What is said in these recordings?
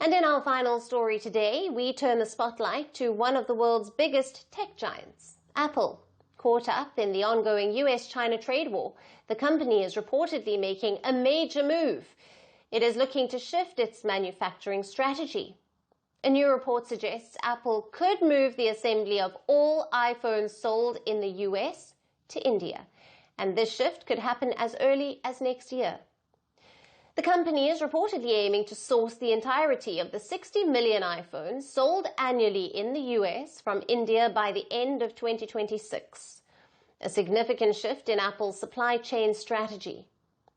And in our final story today, we turn the spotlight to one of the world's biggest tech giants, Apple. Caught up in the ongoing US-China trade war, the company is reportedly making a major move. It is looking to shift its manufacturing strategy. A new report suggests Apple could move the assembly of all iPhones sold in the US to India, and this shift could happen as early as next year. The company is reportedly aiming to source the entirety of the 60 million iPhones sold annually in the US from India by the end of 2026, a significant shift in Apple's supply chain strategy.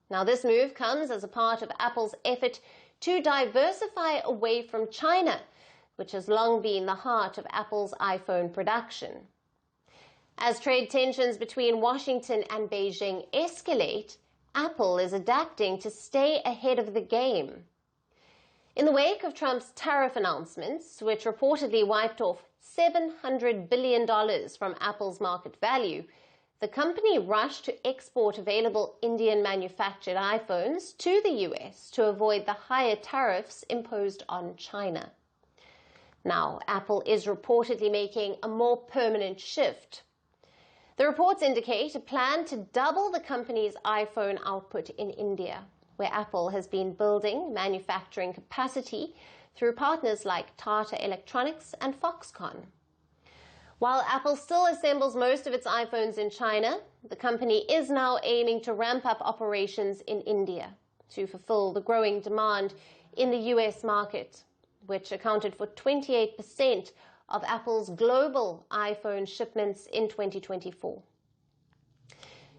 Now, this move comes as a part of Apple's effort to diversify away from China, which has long been the heart of Apple's iPhone production. As trade tensions between Washington and Beijing escalate, Apple is adapting to stay ahead of the game. In the wake of Trump's tariff announcements, which reportedly wiped off $700 billion from Apple's market value, the company rushed to export available Indian-manufactured iPhones to the US to avoid the higher tariffs imposed on China. Now, Apple is reportedly making a more permanent shift. The reports indicate a plan to double the company's iPhone output in India, where Apple has been building manufacturing capacity through partners like Tata Electronics and Foxconn. While Apple still assembles most of its iPhones in China, the company is now aiming to ramp up operations in India to fulfill the growing demand in the US market, which accounted for 28% of Apple's global iPhone shipments in 2024.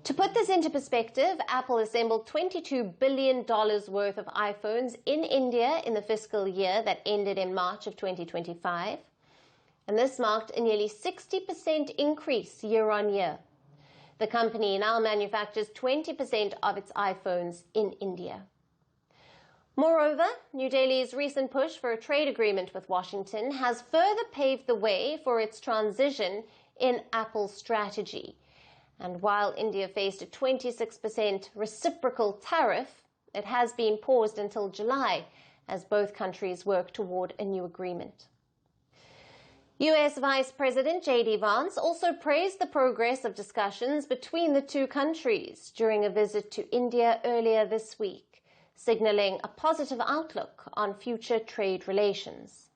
To put this into perspective, Apple assembled $22 billion worth of iPhones in India in the fiscal year that ended in March of 2025, and this marked a nearly 60% increase year on year. The company now manufactures 20% of its iPhones in India. Moreover, New Delhi's recent push for a trade agreement with Washington has further paved the way for its transition in Apple's strategy. And while India faced a 26% reciprocal tariff, it has been paused until July as both countries work toward a new agreement. US Vice President J.D. Vance also praised the progress of discussions between the two countries during a visit to India earlier this week, signaling a positive outlook on future trade relations.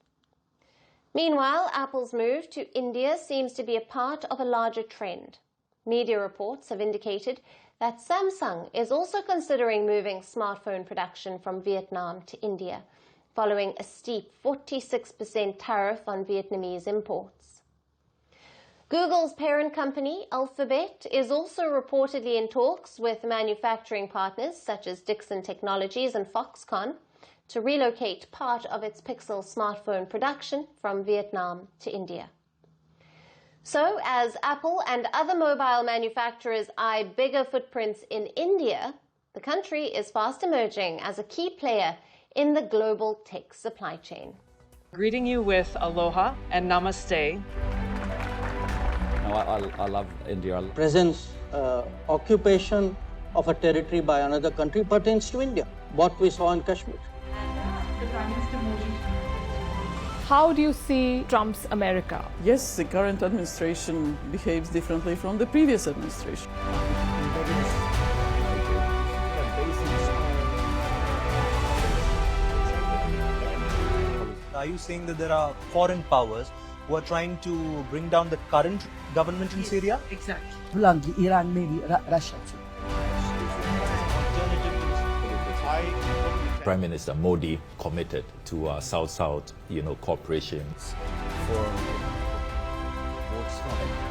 Meanwhile, Apple's move to India seems to be a part of a larger trend. Media reports have indicated that Samsung is also considering moving smartphone production from Vietnam to India, following a steep 46% tariff on Vietnamese imports. Google's parent company, Alphabet, is also reportedly in talks with manufacturing partners such as Dixon Technologies and Foxconn to relocate part of its Pixel smartphone production from Vietnam to India. So, as Apple and other mobile manufacturers eye bigger footprints in India, the country is fast emerging as a key player in the global tech supply chain. Greeting you with aloha and namaste. I love India. Presence, occupation of a territory by another country pertains to India, what we saw in Kashmir. How do you see Trump's America? Yes, the current administration behaves differently from the previous administration. Are you saying that there are foreign powers who are trying to bring down the current government in Syria? Exactly. Iran, maybe Russia too. Prime Minister Modi committed to South-South, cooperation.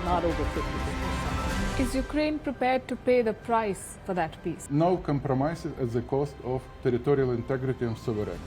Not over 50%. Is Ukraine prepared to pay the price for that peace? No compromises at the cost of territorial integrity and sovereignty.